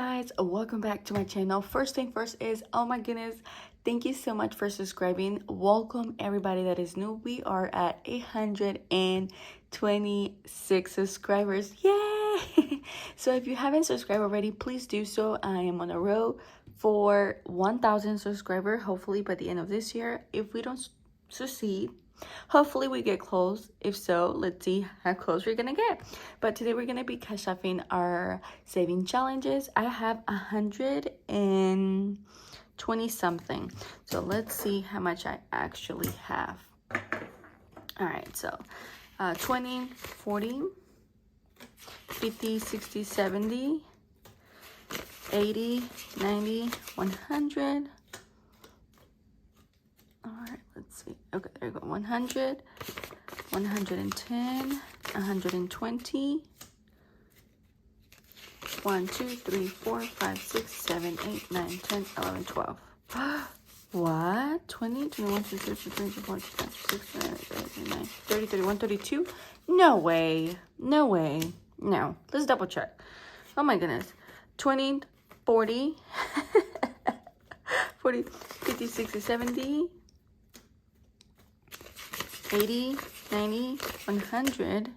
guys, welcome back to my channel. First thing first is, oh my goodness, thank you so much for subscribing. Welcome everybody that is new. We are at 826 subscribers. Yay! So if you haven't subscribed already, please do so. I am on a road for 1,000 subscribers, hopefully by the end of this year. If we don't succeed, hopefully we get close. If so, let's see how close we're gonna get. But today we're gonna be cash offing our saving challenges. I have 120 something, so let's see how much I actually have. All right, so 20, 40, 50, 60, 70, 80, 90, 100. All right, let's see. Okay, there you go. 100, 110, 120. 1, 2, 3, 4, 5, 6, 7, 8, 9, 10, 11, 12. What? 20, 21, 22, 23, 24, 25, 26, 27, 28, 29, 30, 31, 32? No way. No way. No. Let's double check. Oh my goodness. 20, 40, 40, 50, 60, 70, 80, 90, 100,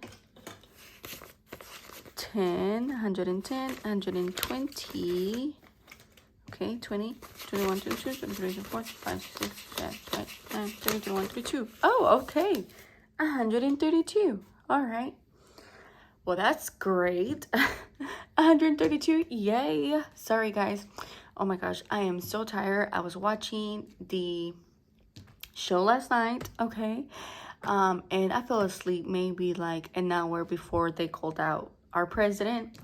10, 110, 120, okay, 20, 21, 22, 23, 24, 25, 26, 27, 29, 30, 31, 32. Oh, okay, 132. All right. Well, that's great. 132, yay. Sorry, guys. Oh my gosh, I am so tired. I was watching the show last night, okay? And I fell asleep maybe like an hour before they called out our president.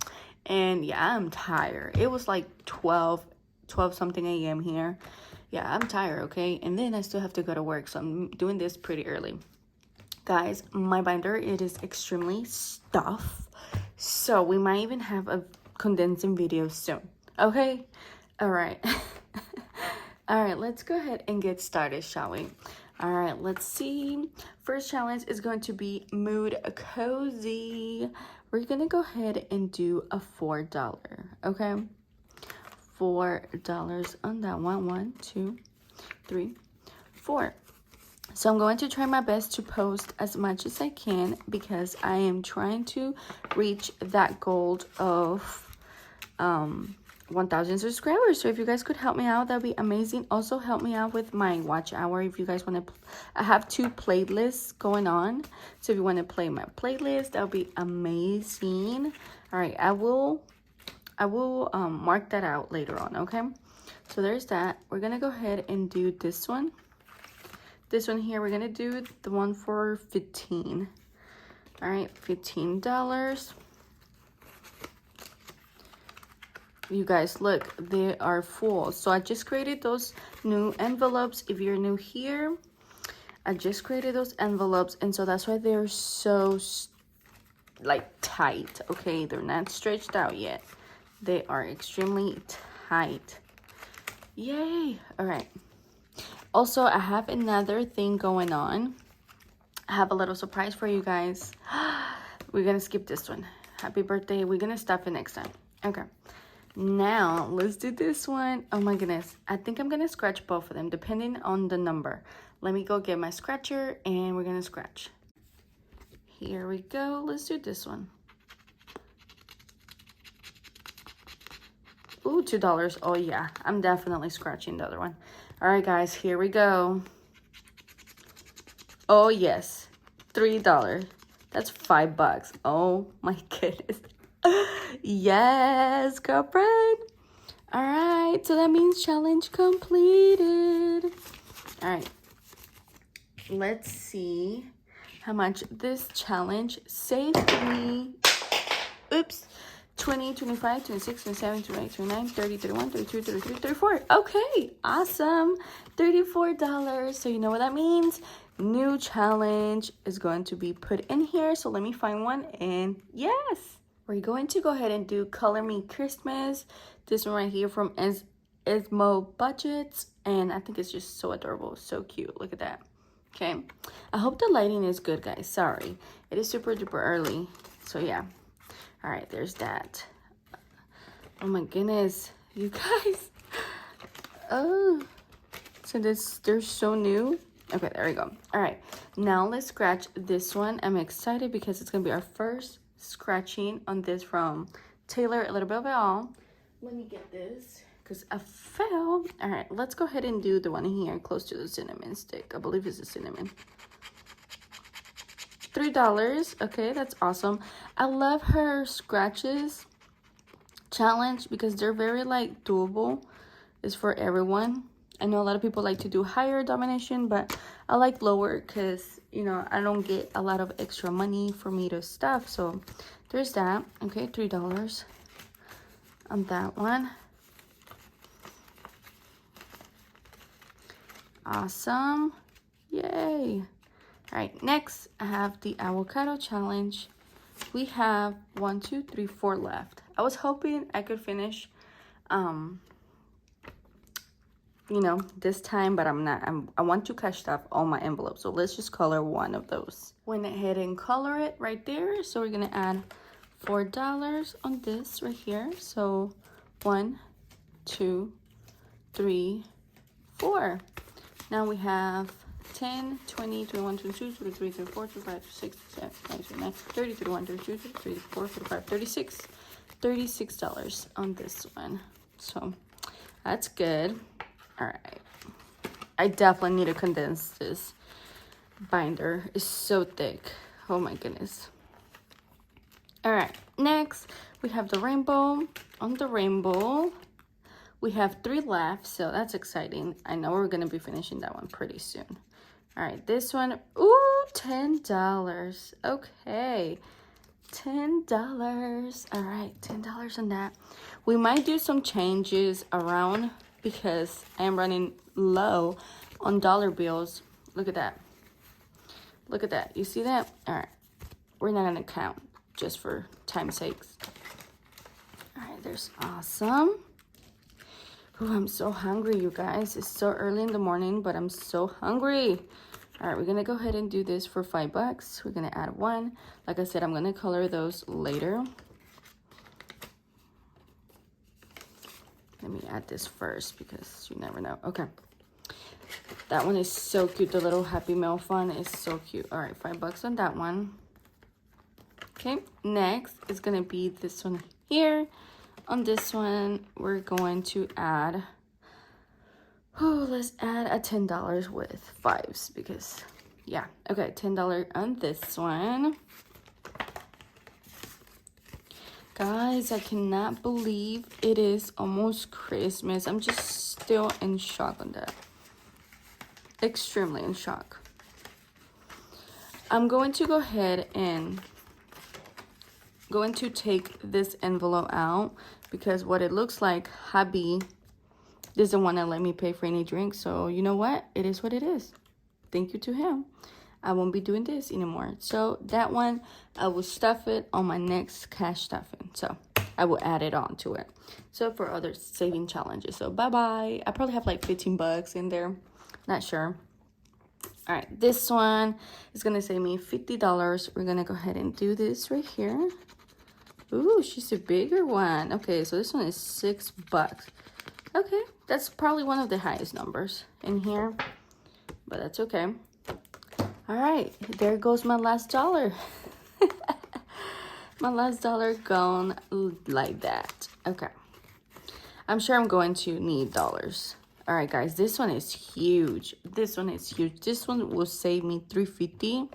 And yeah, I'm tired. It was like 12 something a.m. here. Yeah, I'm tired, okay? And then I still have to go to work, so I'm doing this pretty early. Guys, my binder, it is extremely stuffed, so we might even have a condensing video soon, okay? All right. All right, let's go ahead and get started, shall we? All right, let's see. First challenge is going to be mood cozy. We're gonna go ahead and do a $4, okay? $4 on that one. 1, 2, 3, 4. So I'm going to try my best to post as much as I can because I am trying to reach that goal of 1,000 subscribers. So if you guys could help me out, that'd be amazing. Also help me out with my watch hour if you guys want to. I have 2 playlists going on, so if you want to play my playlist, that'll be amazing. All right, I will mark that out later on, okay? So there's that. We're gonna go ahead and do this one. This one here, we're gonna do the one for 15. All right, $15. You guys, look, they are full. So I just created those new envelopes. If you're new here, I just created those envelopes, and so that's why they're so like tight, okay? They're not stretched out yet. They are extremely tight. Yay. All right. Also, I have another thing going on. I have a little surprise for you guys. We're gonna skip this one. Happy birthday. We're gonna stop it next time. Okay. Now, let's do this one. Oh my goodness. I think I'm gonna scratch both of them depending on the number. Let me go get my scratcher and we're gonna scratch. Here we go. Let's do this one. Ooh, $2. Oh yeah, I'm definitely scratching the other one. All right, guys, here we go. Oh yes, $3. That's $5. Oh my goodness. Yes, girlfriend. All right, so that means challenge completed. All right, let's see how much this challenge saved me. Oops. 20, 25, 26, 27, 28, 29, 30, 31, 32, 33, 34. Okay, awesome. $34. So you know what that means? New challenge is going to be put in here. So let me find one, and yes. We're going to go ahead and do Color Me Christmas. This one right here from Esmo Budgets. And I think it's just so adorable, so cute. Look at that. Okay. I hope the lighting is good, guys. Sorry. It is super duper early. So yeah. All right, there's that. Oh my goodness, you guys. Oh, so they're so new. Okay, there we go. All right, now let's scratch this one. I'm excited because it's gonna be our first scratching on this from Taylor, a little bit of it all. Let me get this because I fell. All right, let's go ahead and do the one here close to the cinnamon stick. I believe it's a cinnamon. $3. Okay, that's awesome. I love her scratches challenge because they're very like doable. It's for everyone. I know a lot of people like to do higher domination, but I like lower because, you know, I don't get a lot of extra money for me to stuff. So there's that. Okay, $3 on that one. Awesome. Yay. All right, next I have the avocado challenge. We have 1, 2, 3, 4 left. I was hoping I could finish you know, this time, but I'm not. I want to cash stuff on my envelope, so let's just color one of those. Went ahead and color it right there. So we're gonna add $4 on this right here. So 1, 2, 3, 4. Now we have 10, 20, 21, 22, 23, 24, 25, 26, 27, 29, 30, 31, 32, 33, 34, 35, 36. $36 on this one. So that's good. All right. I definitely need to condense this binder. It's so thick. Oh my goodness. All right. Next, we have the rainbow. On the rainbow, we have 3 left, so that's exciting. I know we're going to be finishing that one pretty soon. All right, this one, ooh, $10. Okay, $10. All right, $10 on that. We might do some changes around because I am running low on dollar bills. Look at that. Look at that. You see that? All right, we're not going to count just for time's sakes. All right, there's awesome. Oh, I'm so hungry, you guys. It's so early in the morning, but I'm so hungry. All right, we're gonna go ahead and do this for $5. We're gonna add 1. Like I said, I'm gonna color those later. Let me add this first because you never know. Okay, that one is so cute. The little Happy Meal fun is so cute. All right, $5 on that one. Okay, next is gonna be this one here. On this one, we're going to add, let's add a $10 with 5s because, yeah. Okay, $10 on this one. Guys, I cannot believe it is almost Christmas. I'm just still in shock on that. Extremely in shock. I'm going to go ahead and take this envelope out because what it looks like, hubby doesn't want to let me pay for any drinks. So you know what? It is what it is. Thank you to him. I won't be doing this anymore. So that one, I will stuff it on my next cash stuffing. So I will add it on to it. So for other saving challenges. So bye-bye. I probably have like $15 in there. Not sure. All right, this one is going to save me $50. We're going to go ahead and do this right here. Ooh, she's a bigger one. Okay, so this one is $6. Okay, that's probably one of the highest numbers in here, but that's okay. All right, there goes my last dollar. My last dollar gone like that. Okay, I'm sure I'm going to need dollars. All right, guys, this one is huge. This one is huge. This one will save me $3.50.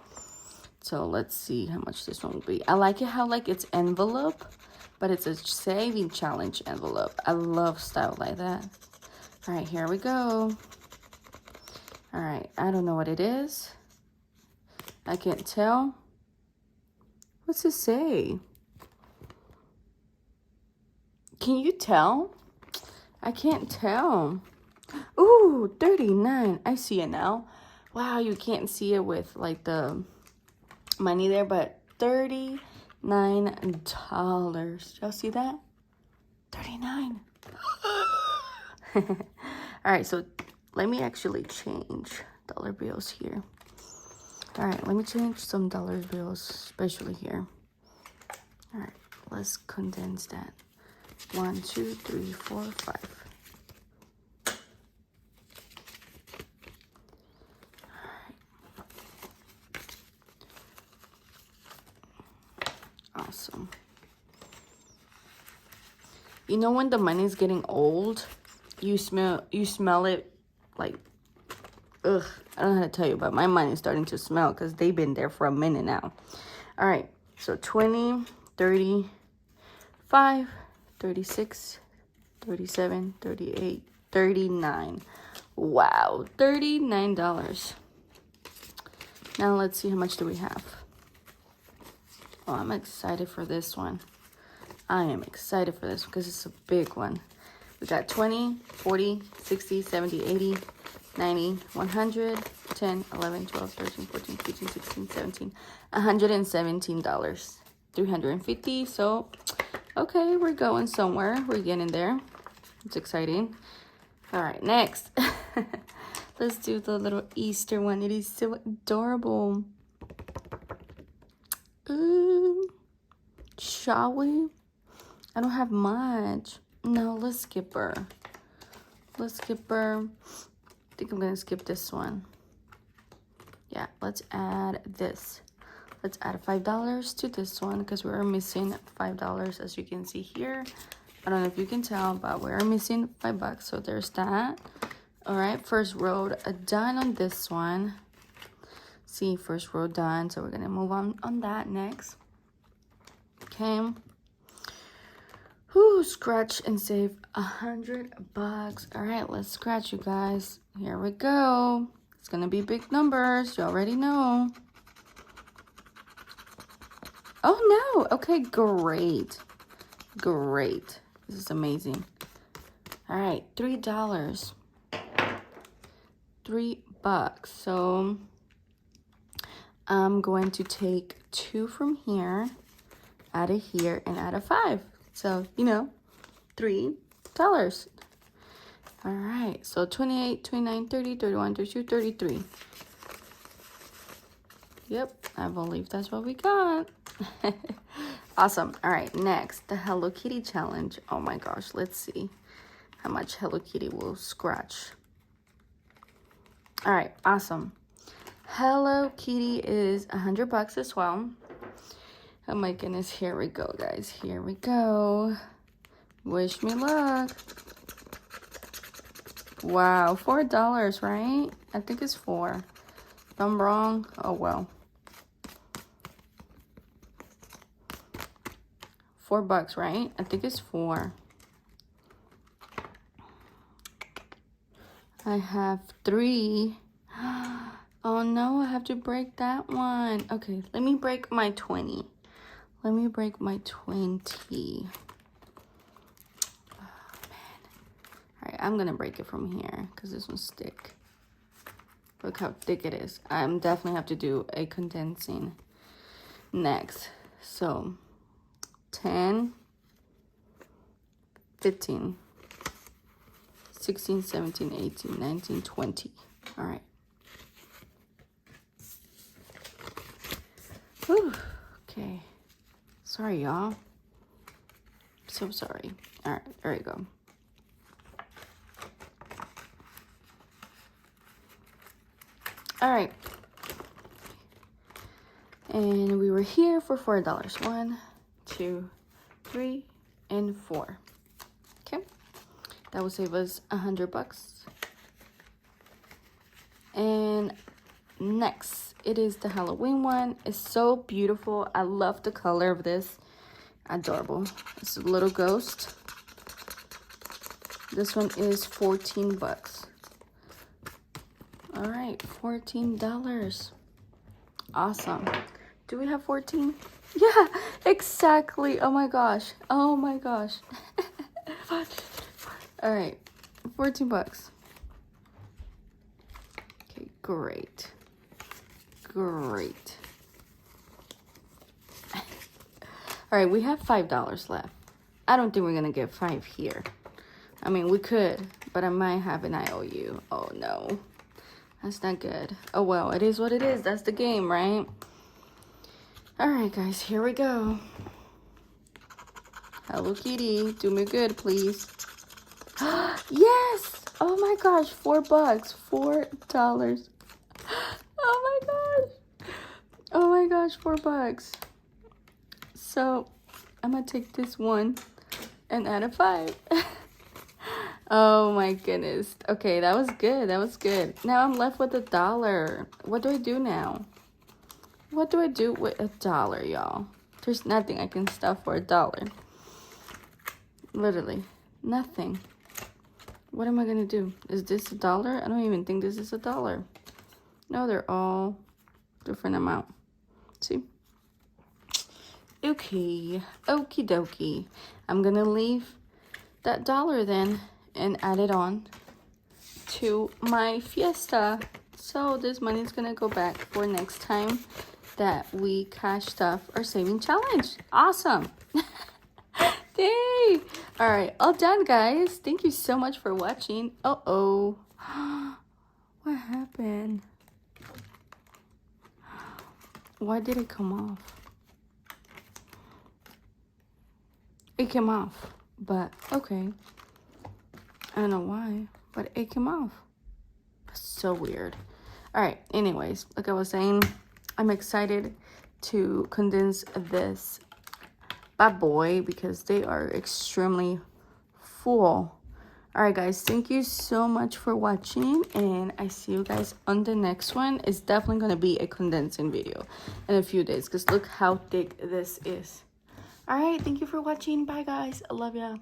So let's see how much this one will be. I like it how like it's envelope, but it's a saving challenge envelope. I love style like that. All right, here we go. All right, I don't know what it is. I can't tell. What's it say? Can you tell? I can't tell. Ooh, 39. I see it now. Wow, you can't see it with like the money there, but $39. Y'all see that? 39. All right, so let me actually change dollar bills here. All right, let me change some dollar bills, especially here. All right, let's condense that. 1, 2, 3, 4, 5. Awesome. You know when the money's getting old, you smell it like, ugh, I don't know how to tell you, but my money's starting to smell because they've been there for a minute now. All right, so 20, 35, 36, 37, 38, 39. Wow, $39. Now let's see how much do we have. Oh, I'm excited for this one. I am excited for this because it's a big one. We got 20, 40, 60, 70, 80, 90, 100, 10, 11, 12, 13, 14, 15, 16, 17, $117. 350. So, okay, we're going somewhere. We're getting there. It's exciting. All right, next. Let's do the little Easter one. It is so adorable. Shall we? I don't have much. No, let's skip her. Let's skip her. I think I'm gonna skip this one. Yeah, let's add this. Let's add $5 to this one because we're missing $5, as you can see here. I don't know if you can tell, but we're missing $5. So there's that. All right, first row done on this one. See, first row done. So we're gonna move on that next. Okay. Whoo, scratch and save $100. All right, let's scratch, you guys. Here we go. It's gonna be big numbers. You already know. Oh no. Okay, great. Great. This is amazing. All right, $3. $3. So I'm going to take 2 from here, add it here, and add a 5. So, you know, $3. All right, so 28, 29, 30, 31, 32, 33. Yep, I believe that's what we got. Awesome. All right, next, the Hello Kitty challenge. Oh my gosh, let's see how much Hello Kitty will scratch. All right, awesome. Hello Kitty is $100 as well. Oh my goodness, here we go, guys. Here we go. Wish me luck. Wow, $4, right? I think it's 4. If I'm wrong, oh well. $4, right? I think it's 4. I have 3. Oh no, I have to break that one. Okay, let me break my 20. Let me break my 20. Oh, man. All right, I'm gonna break it from here because this one's thick. Look how thick it is. I'm definitely have to do a condensing next. So 10, 15, 16, 17, 18, 19, 20. All right. Whew. Okay. Sorry, y'all. So sorry. All right, there we go. All right. And we were here for $4. 1, 2, 3, and 4. Okay. That will save us $100. And next, it is the Halloween one. It's so beautiful. I love the color of this. Adorable. It's a little ghost. This one is $14. All right, $14. Awesome. Do we have 14? Yeah, exactly. Oh my gosh. Oh my gosh. All right, $14. Okay, great. Great. All right, we have $5 left. I don't think we're gonna get 5 here. I mean, we could, but I might have an IOU. Oh no, that's not good. Oh well, it is what it is. That's the game, right? All right, guys, here we go. Hello Kitty, do me good, please. Yes! Oh my gosh, $4. $4. Oh my gosh. Oh my gosh, $4. So I'm gonna take this one and add a 5. Oh my goodness. Okay, that was good. That was good. Now I'm left with $1. What do I do now? What do I do with $1, y'all? There's nothing I can stuff for $1. Literally nothing. What am I gonna do? Is this $1? I don't even think this is $1. No, they're all different amount. See? Okay, okie dokie. I'm gonna leave that $1 then and add it on to my fiesta. So this money is gonna go back for next time that we cash stuff our saving challenge. Awesome. Yay! All right, all done, guys. Thank you so much for watching. Uh-oh. What happened? Why did it come off? It came off, but okay. I don't know why, but it came off. That's so weird. All right, anyways, like I was saying, I'm excited to condense this bad boy because they are extremely full. All right, guys, thank you so much for watching, and I see you guys on the next one. It's definitely going to be a condensing video in a few days because look how thick this is. All right, thank you for watching. Bye, guys. I love ya.